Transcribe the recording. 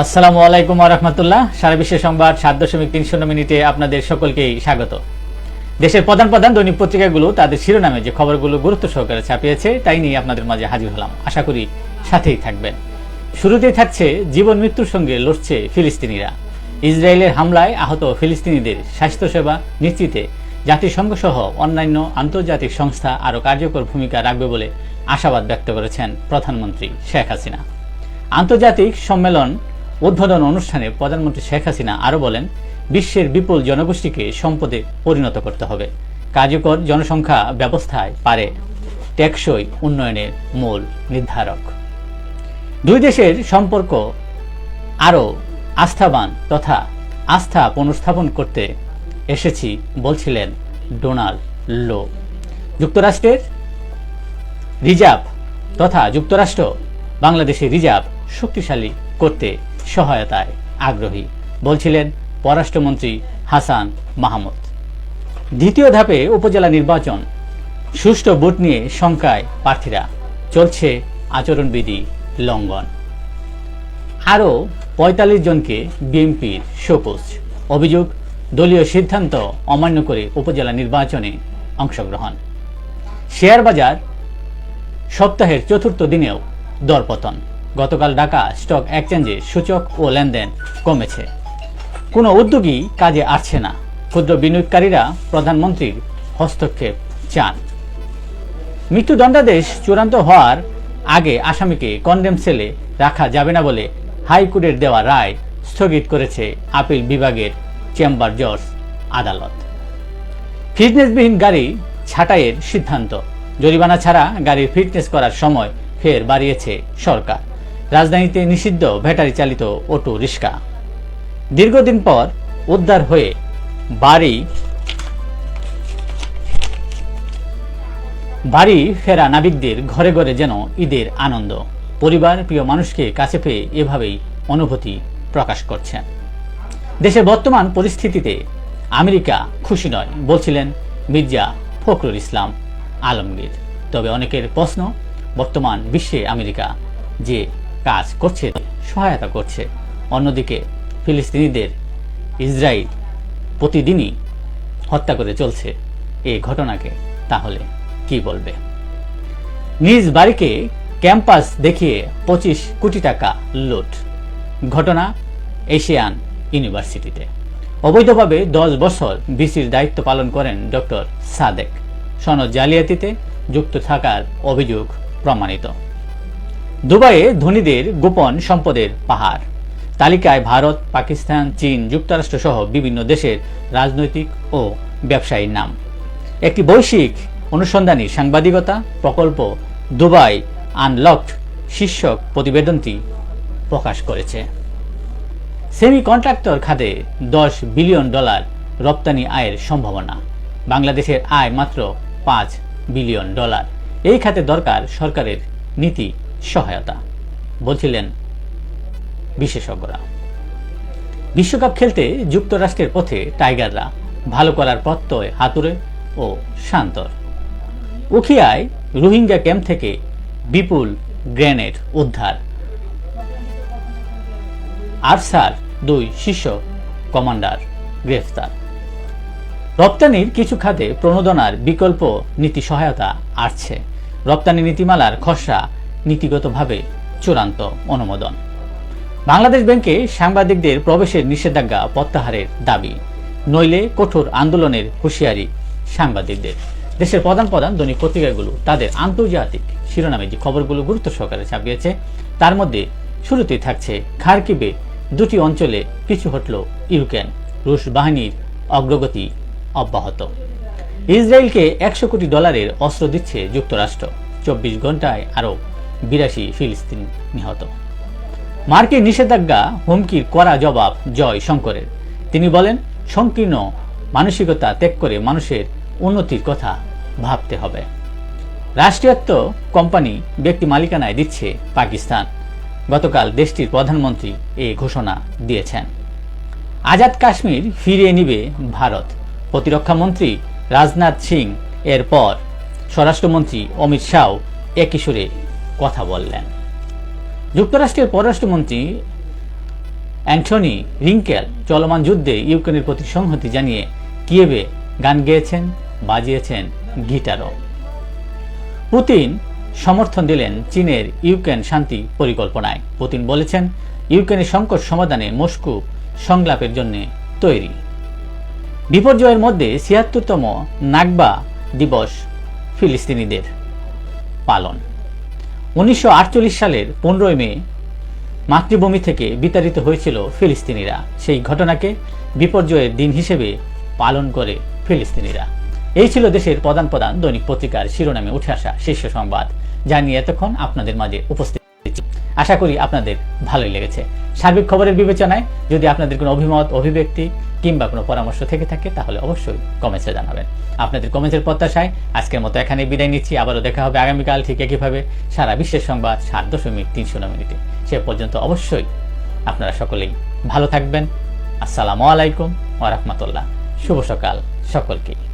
আসসালামু আলাইকুম ওয়া রাহমাতুল্লাহ। সারা বিশ্বের সংবাদ 7.30 মিনিটে আপনাদের সকলকেই স্বাগত। দেশের প্রধান প্রধান দৈনিক পত্রিকাগুলো তাদের শিরোনামে যে খবরগুলো গুরুত্ব সহকারে ছাপিয়েছে তাই নিয়ে আপনাদের মাঝে হাজির হলাম। আশা করি সাথেই থাকবেন। শুরুতেই থাকছে জীবন মৃত্যুর সঙ্গে লড়ছে ফিলিস্তিনিরা। ইসরায়েলের হামলায় আহত ফিলিস্তিনিদের স্বাস্থ্যসেবা নিশ্চিতে জাতিসংঘ সহ অন্যান্য আন্তর্জাতিক সংস্থা আরও কার্যকর ভূমিকা রাখবে বলে আশাবাদ ব্যক্ত করেছেন প্রধানমন্ত্রী শেখ হাসিনা। আন্তর্জাতিক সম্মেলন উদ্বোধন অনুষ্ঠানে প্রধানমন্ত্রী শেখ হাসিনা আরও বলেন, বিশ্বের বিপুল জনগোষ্ঠীকে সম্পদে পরিণত করতে হবে। কার্যকর জনসংখ্যা ব্যবস্থায় পারে টেকসই উন্নয়নের মূল নির্ধারক। দুই দেশের সম্পর্ক আরও আস্থাবান তথা আস্থা পুনর্স্থাপন করতে এসেছি বলছিলেন ডোনাল্ড লো। যুক্তরাষ্ট্রের রিজার্ভ তথা যুক্তরাষ্ট্র বাংলাদেশের রিজার্ভ শক্তিশালী করতে সহায়তায় আগ্রহী বলছিলেন পররাষ্ট্রমন্ত্রী হাসান মাহমুদ। দ্বিতীয় ধাপে উপজেলা নির্বাচন, সুষ্ঠু ভোট নিয়ে শঙ্কায় প্রার্থীরা, চলছে আচরণবিধি লঙ্ঘন। আরও ৪৫ জনকে বিএনপির শোকজ, অভিযোগ দলীয় সিদ্ধান্ত অমান্য করে উপজেলা নির্বাচনে অংশগ্রহণ। শেয়ার বাজার সপ্তাহের চতুর্থ দিনেও দরপতন। গতকাল ঢাকা স্টক এক্সচেঞ্জে সূচক ও লেনদেন কমেছে। কোনো উদ্যোগী কাজে আসছে না। ক্ষুদ্র বিনিয়োগকারীরা প্রধানমন্ত্রীর হস্তক্ষেপ চান। মৃত্যুদণ্ডাদেশ চূড়ান্ত হওয়ার আগে আসামিকে কনডেম সেলে রাখা যাবে না বলে হাইকোর্টের দেওয়া রায় স্থগিত করেছে আপিল বিভাগের চেম্বার জজ আদালত। ফিটনেসবিহীন গাড়ি ছাঁটাইয়ের সিদ্ধান্ত, জরিমানা ছাড়া গাড়ির ফিটনেস করার সময় ফের বাড়িয়েছে সরকার। রাজধানীতে নিষিদ্ধ ব্যাটারি চালিত অটো রিক্সা। দীর্ঘদিন পর উদ্ধার হয়ে বাড়ি ফেরা নাবিকদের ঘরে ঘরে যেন ঈদের আনন্দ। পরিবার প্রিয় মানুষকে কাছে পেয়ে এভাবেই অনুভূতি প্রকাশ করছেন। দেশের বর্তমান পরিস্থিতিতে আমেরিকা খুশি নয় বলছিলেন মির্জা ফখরুল ইসলাম আলমগীর। তবে অনেকের প্রশ্ন, বর্তমান বিশ্বে আমেরিকা যে কাজ করছে, সহায়তা করছে, অন্যদিকে ফিলিস্তিনিদের ইসরায়েল প্রতিদিনই হত্যা করে চলছে, এই ঘটনাকে তাহলে কি বলবে? নিজ বাড়িকে ক্যাম্পাস দেখিয়ে 25 কোটি টাকা লুট। ঘটনা এশিয়ান ইউনিভার্সিটিতে। অবৈধভাবে 10 বছর ভিসির দায়িত্ব পালন করেন ডক্টর সাদেক। সনদ জালিয়াতিতে যুক্ত থাকার অভিযোগ প্রমাণিত। দুবাইয়ে ধনীদের গোপন সম্পদের পাহাড়। তালিকায় ভারত, পাকিস্তান, চীন, যুক্তরাষ্ট্র সহ বিভিন্ন দেশের রাজনৈতিক ও ব্যবসায়ীর নাম। একটি বৈশ্বিক অনুসন্ধানী সাংবাদিকতা প্রকল্প দুবাই আনলকড শীর্ষক প্রতিবেদনটি প্রকাশ করেছে। সেমিকন্ডাক্টর খাতে $10 বিলিয়ন রপ্তানি আয়ের সম্ভাবনা। বাংলাদেশের আয় মাত্র $5 বিলিয়ন। এই খাতে দরকার সরকারের নীতি সহায়তা বলছিলেন বিশেষজ্ঞরা। বিশ্বকাপ খেলতে যুক্তরাষ্ট্রের পথে টাইগাররা, ভালো করার প্রত্যয় হাতুড়ে ও শান্তর। উখিয়ায় রোহিঙ্গা ক্যাম্প থেকে বিপুল গ্রেনেড উদ্ধার। আরসার 2 শীর্ষ কমান্ডার গ্রেফতার। রপ্তানির কিছু খাতে প্রণোদনার বিকল্প নীতি সহায়তা আসছে। রপ্তানি নীতিমালার খসড়া নীতিগতভাবে চূড়ান্ত অনুমোদন। বাংলাদেশ ব্যাংকে সাংবাদিকদের প্রবেশের নিষেধাজ্ঞা প্রত্যাহারের দাবি, নইলে কঠোর আন্দোলনের হুঁশিয়ারি সাংবাদিকদের। দেশের প্রধান প্রধান দৈনিক পত্রিকাগুলো তাদের আন্তর্জাতিক শিরোনামে যে খবরগুলো গুরুত্ব সহকারে ছাপিয়েছে তার মধ্যে শুরুতেই থাকছে খার্কিভে 2টি অঞ্চলে পিছু হটল ইউক্রেন, রুশ বাহিনীর অগ্রগতি অব্যাহত। ইসরায়েলকে $100 কোটি অস্ত্র দিচ্ছে যুক্তরাষ্ট্র। 24 ঘন্টায় আরও 82 ফিলিস্তিনি নিহত। মার্কিন নিষেধাজ্ঞা হুমকির কড়া জবাব জয় শঙ্করের। তিনি বলেন, সংকীর্ণ মানসিকতা ত্যাগ করে মানুষের উন্নতির কথা ভাবতে হবে। রাষ্ট্রায়ত্ত কোম্পানি ব্যক্তি মালিকানায় দিচ্ছে পাকিস্তান। গতকাল দেশটির প্রধানমন্ত্রী এই ঘোষণা দিয়েছেন। আজাদ কাশ্মীর ফিরিয়ে নিবে ভারত। প্রতিরক্ষা মন্ত্রী রাজনাথ সিং এর পর স্বরাষ্ট্রমন্ত্রী অমিত শাহ একই সুরে কথা বললেন। যুক্তরাষ্ট্রের পররাষ্ট্রমন্ত্রী অ্যান্টনি রিঙ্কেল চলমান যুদ্ধে ইউক্রেনের প্রতি সংহতি জানিয়ে কিয়েভে গান গেয়েছেন, বাজিয়েছেন গিটারও। পুতিন সমর্থন দিলেন চীনের ইউক্রেন শান্তি পরিকল্পনায়। পুতিন বলেছেন, ইউক্রেনের সংকট সমাধানে মস্কো সংলাপের জন্য তৈরি। বিপর্যয়ের মধ্যে ৭৬তম নাকবা দিবস ফিলিস্তিনিদের পালন। ১৯৪৮ সালের ১৫ মে মাতৃভূমি থেকে বিতাড়িত হয়েছিল ফিলিস্তিনিরা। সেই ঘটনাকে বিপর্যয়ের দিন হিসেবে পালন করে ফিলিস্তিনিরা। এই ছিল দেশের প্রধান প্রধান দৈনিক পত্রিকার শিরোনামে উঠে আসা শীর্ষ সংবাদ, যা নিয়ে এতক্ষণ আপনাদের মাঝে উপস্থিত। আশা করি আপনাদের ভালোই লেগেছে। সার্বিক খবরের বিবেচনায় যদি আপনাদের কোনো অভিমত, অভিব্যক্তি কিংবা কোনো পরামর্শ থেকে থাকে তাহলে অবশ্যই কমেন্টসে জানাবেন। আপনাদের কমেন্টের প্রত্যাশায় আজকের মতো এখানে বিদায় নিচ্ছি। আবারও দেখা হবে আগামীকাল ঠিক একইভাবে সারা বিশ্বের সংবাদ ৭.৩০ মিনিটে। সে পর্যন্ত অবশ্যই আপনারা সকলেই ভালো থাকবেন। আসসালামু আলাইকুম ওয়া রাহমাতুল্লাহ। শুভ সকাল সকলকে।